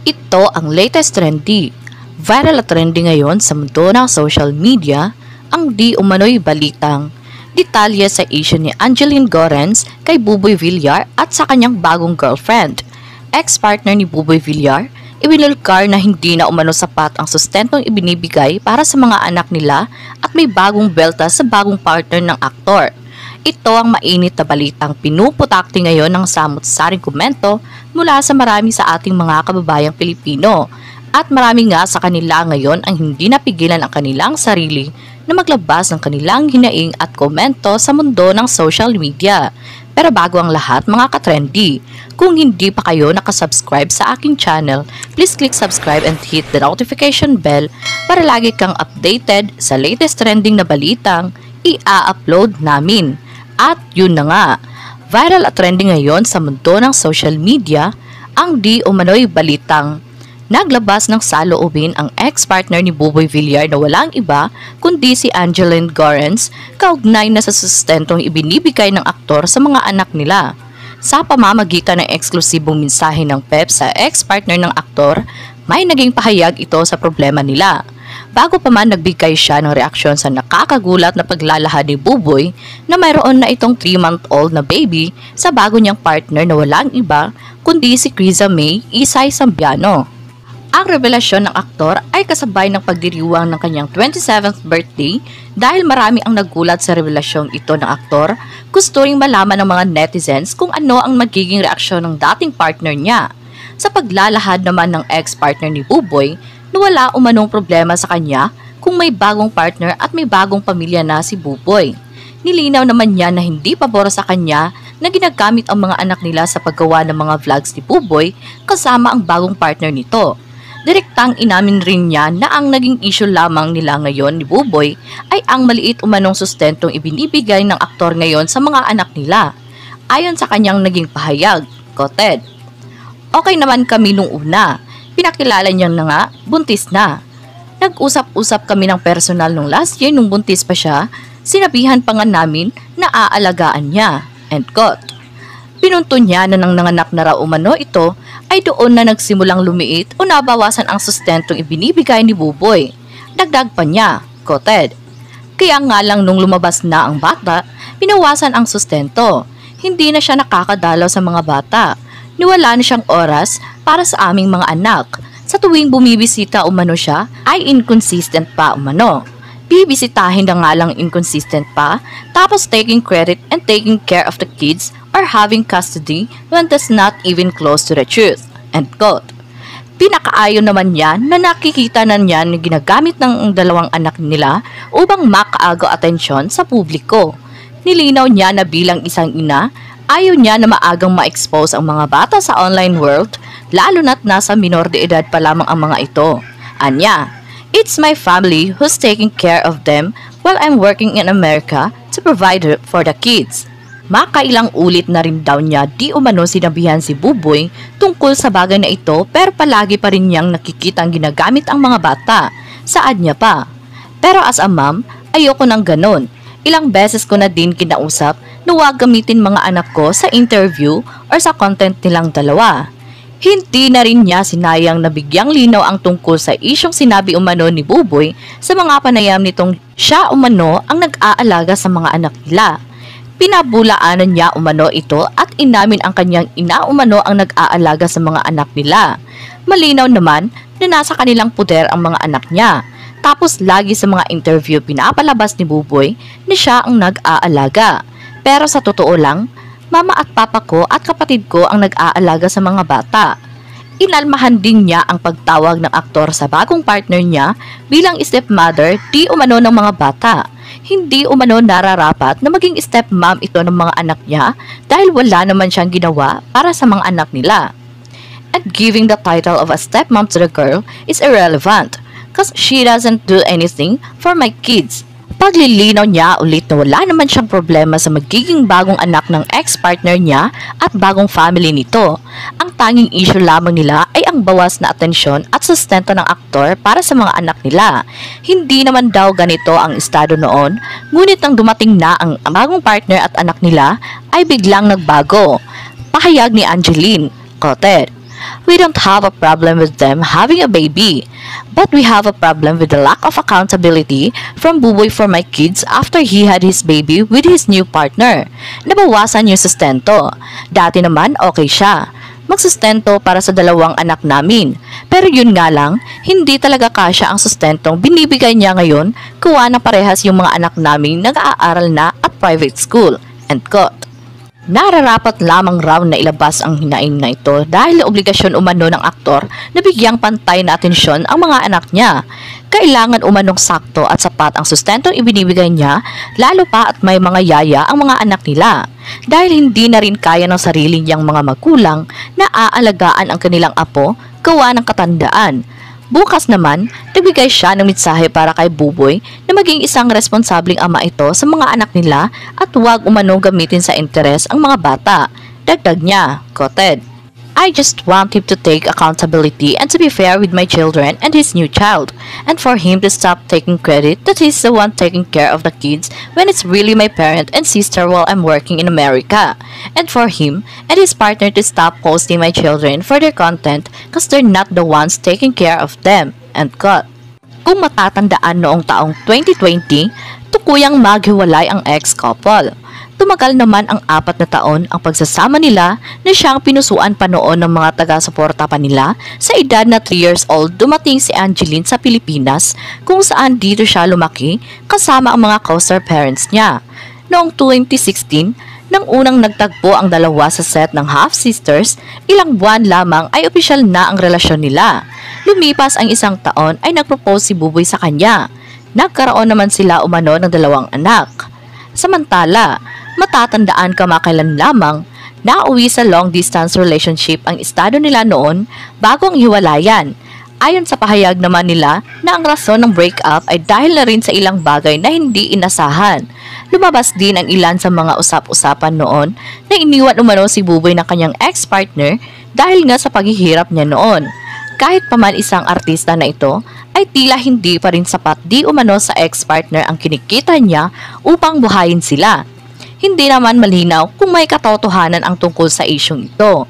Ito ang latest trendy. Viral at trendy ngayon sa mundo ng social media ang di umano'y balitang detalye sa issue ni Angeline Gorens kay Buboy Villar at sa kanyang bagong girlfriend. Ex-partner ni Buboy Villar, ibinulkar na hindi na umano sapat ang sustentong ibinibigay para sa mga anak nila at may bagong belta sa bagong partner ng aktor. Ito ang mainit na balitang pinuputakti ngayon ng samut-saring komento mula sa marami sa ating mga kababayang Pilipino. At marami nga sa kanila ngayon ang hindi napigilan ang kanilang sarili na maglabas ng kanilang hinaing at komento sa mundo ng social media. Pero bago ang lahat mga ka-trendy, kung hindi pa kayo nakasubscribe sa aking channel, please click subscribe and hit the notification bell para lagi kang updated sa latest trending na balitang i-upload namin. At yun na nga, viral at trending ngayon sa mundo ng social media ang di umano'y balitang naglabas ng saloobin ang ex-partner ni Buboy Villar na walang iba kundi si Angeline Gorens kaugnay na sa sustentong ibinibigay ng aktor sa mga anak nila. Sa pamamagitan ng eksklusibong mensahe ng PEP sa ex-partner ng aktor, may naging pahayag ito sa problema nila. Bago pa man nagbigay siya ng reaksyon sa nakakagulat na paglalahad ni Buboy na mayroon na itong 3-month-old na baby sa bago niyang partner na walang iba kundi si Criza May Isay Sambiano. Ang revelasyon ng aktor ay kasabay ng pagdiriwang ng kanyang 27th birthday dahil marami ang nagulat sa revelasyong ito ng aktor. Gusto ring malaman ng mga netizens kung ano ang magiging reaksyon ng dating partner niya. Sa paglalahad naman ng ex-partner ni Buboy na wala umanong problema sa kanya kung may bagong partner at may bagong pamilya na si Buboy. Nilinaw naman niya na hindi pabor sa kanya na ginagamit ang mga anak nila sa paggawa ng mga vlogs ni Buboy kasama ang bagong partner nito. Direktang inamin rin niya na ang naging issue lamang nila ngayon ni Buboy ay ang maliit umanong sustentong ibinibigay ng aktor ngayon sa mga anak nila. Ayon sa kanyang naging pahayag, quoted, "Okay naman kami nung una. Pinakilala niya na nga, buntis na. Nag-usap-usap kami ng personal nung last year nung buntis pa siya. Sinabihan pa nga namin na aalagaan niya." End quote. Pinunto niya na nang nanganak na raw umano ito ay doon na nagsimulang lumiit o nabawasan ang sustentong ibinibigay ni Buboy. Dagdag pa niya, quoted, "Kaya nga lang nung lumabas na ang bata, pinawasan ang sustento. Hindi na siya nakakadalaw sa mga bata. Niwala na siyang oras para sa aming mga anak. Sa tuwing bumibisita umano siya, ay inconsistent pa umano. Bibisitahin na nga lang inconsistent pa, tapos taking credit and taking care of the kids or having custody when that's not even close to the truth." End quote. Pinakaayon naman niya na nakikita na niya na ginagamit ng dalawang anak nila upang makaagaw atensyon sa publiko. Nilinaw niya na bilang isang ina, ayaw niya na maagang ma-expose ang mga bata sa online world, lalo na't nasa minor de edad pa lamang ang mga ito. Anya, "It's my family who's taking care of them while I'm working in America to provide for the kids." Makailang ulit na rin daw niya di umano sinabihan si Buboy tungkol sa bagay na ito pero palagi pa rin niyang nakikitang ginagamit ang mga bata. Saad niya pa, "Pero as a mom, ayoko ng ganon. Ilang beses ko na din kinausap na huwag gamitin mga anak ko sa interview or sa content nilang dalawa." Hindi na rin niya sinayang na bigyang linaw ang tungkol sa isyong sinabi umano ni Buboy sa mga panayam nitong siya umano ang nag-aalaga sa mga anak nila. Pinabulaanan niya umano ito at inamin ang kanyang ina umano ang nag-aalaga sa mga anak nila. Malinaw naman na nasa kanilang puder ang mga anak niya. Tapos lagi sa mga interview pinapalabas ni Buboy na siya ang nag-aalaga. Pero sa totoo lang, mama at papa ko at kapatid ko ang nag-aalaga sa mga bata. Inalmahan din niya ang pagtawag ng aktor sa bagong partner niya bilang stepmother di umano ng mga bata. Hindi umano nararapat na maging stepmom ito ng mga anak niya dahil wala naman siyang ginawa para sa mga anak nila. And giving the title of a stepmom to the girl is irrelevant because she doesn't do anything for my kids. Paglilinaw niya ulit na wala naman siyang problema sa magiging bagong anak ng ex-partner niya at bagong family nito. Ang tanging issue lamang nila ay ang bawas na atensyon at sustento ng aktor para sa mga anak nila. Hindi naman daw ganito ang estado noon, ngunit nang dumating na ang bagong partner at anak nila ay biglang nagbago. Pahayag ni Angeline, quoted, We don't have a problem with them having a baby, but we have a problem with the lack of accountability from Buboy for my kids after he had his baby with his new partner. Nabawasan yung sustento. Dati naman okay siya magsustento para sa dalawang anak namin. Pero yun nga lang, hindi talaga kasya ang sustentong binibigay niya ngayon kuha na parehas yung mga anak namin nag-aaral na at private school. End quote. Nararapat lamang raw na ilabas ang hinaing na ito dahil obligasyon umano ng aktor na bigyang pantay na atensyon ang mga anak niya. Kailangan umanong sakto at sapat ang sustentong ibinibigay niya, lalo pa at may mga yaya ang mga anak nila. Dahil hindi na rin kaya ng sarili niyang mga magulang na aalagaan ang kanilang apo gawa ng katandaan. Bukas naman, nagbigay siya ng mensahe para kay Buboy na maging isang responsabling ama ito sa mga anak nila at huwag umano gamitin sa interes ang mga bata. Dagdag niya, quoted, I just want him to take accountability and to be fair with my children and his new child, and for him to stop taking credit that he's the one taking care of the kids when it's really my parent and sister while I'm working in America, and for him and his partner to stop posting my children for their content because they're not the ones taking care of them. End quote. Kung matatandaan noong taong 2020, tukuyang maghiwalay ang ex-couple. Tumagal naman ang 4 na taon ang pagsasama nila na siyang pinusuan pa noon ng mga taga-suporta pa nila. Sa edad na 3 years old, dumating si Angeline sa Pilipinas kung saan dito siya lumaki kasama ang mga foster parents niya. Noong 2016, nang unang nagtagpo ang dalawa sa set ng Half Sisters, ilang buwan lamang ay opisyal na ang relasyon nila. Lumipas ang 1 taon ay nagpropose si Buboy sa kanya. Nagkaroon naman sila umano ng 2 anak. Samantala, matatandaan kamakailan lamang nauwi sa long-distance relationship ang estado nila noon bago ang hiwalayan. Ayon sa pahayag naman nila na ang rason ng breakup ay dahil na rin sa ilang bagay na hindi inasahan. Lumabas din ang ilan sa mga usap-usapan noon na iniwan umano si Buboy ng kanyang ex-partner dahil nga sa paghihirap niya noon. Kahit pa man isang artista na ito, ay tila hindi pa rin sapat di umano sa ex-partner ang kinikita niya upang buhayin sila. Hindi naman malinaw kung may katotohanan ang tungkol sa isyong ito.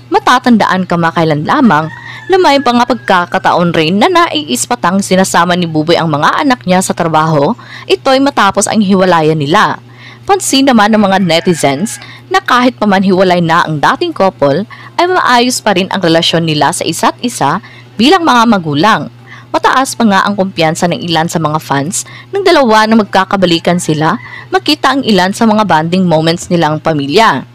Matatandaan kamakailan lamang na may mga pagkakataon rin na naiispatang sinasama ni Buboy ang mga anak niya sa trabaho, ito'y matapos ang hiwalayan nila. Pansin naman ng mga netizens na kahit pa man hiwalay na ang dating couple, ay maayos pa rin ang relasyon nila sa isa't isa bilang mga magulang. Mataas pa nga ang kumpiyansa ng ilan sa mga fans ng dalawa na magkakabalikan sila, makita ang ilan sa mga bonding moments nilang pamilya.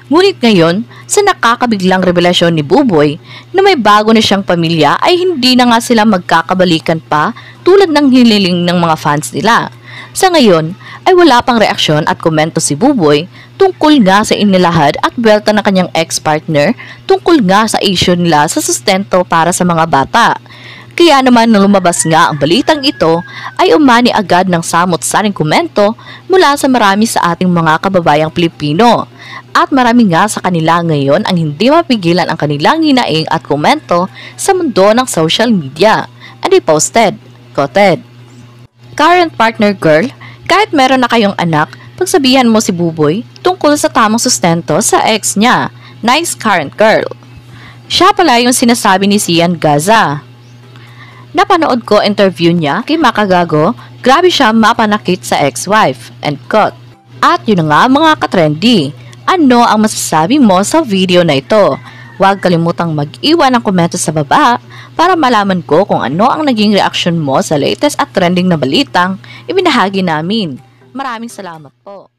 Ngunit ngayon, sa nakakabiglang revelasyon ni Buboy na may bago na siyang pamilya ay hindi na nga sila magkakabalikan pa tulad ng hiniling ng mga fans nila. Sa ngayon, ay wala pang reaksyon at komento si Buboy tungkol nga sa inilahad at belta ng kanyang ex-partner tungkol nga sa issue nila sa sustento para sa mga bata. Kaya naman nang lumabas nga ang balitang ito ay umani agad ng samot-saring komento mula sa marami sa ating mga kababayang Pilipino. At marami nga sa kanila ngayon ang hindi mapigilan ang kanilang hinaing at komento sa mundo ng social media. And they posted, quoted, Current partner girl, kahit meron na kayong anak, pagsabihan mo si Buboy tungkol sa tamang sustento sa ex niya. Nice current girl. Siya pala yung sinasabi ni Sian Gaza. Napanood ko interview niya kay Makagago, grabe siya mapanakit sa ex-wife. End quote. At yun nga mga katrendy, ano ang masasabi mo sa video na ito? Huwag kalimutang mag-iwan ng komento sa baba para malaman ko kung ano ang naging reaksyon mo sa latest at trending na balitang ibinahagi namin. Maraming salamat po.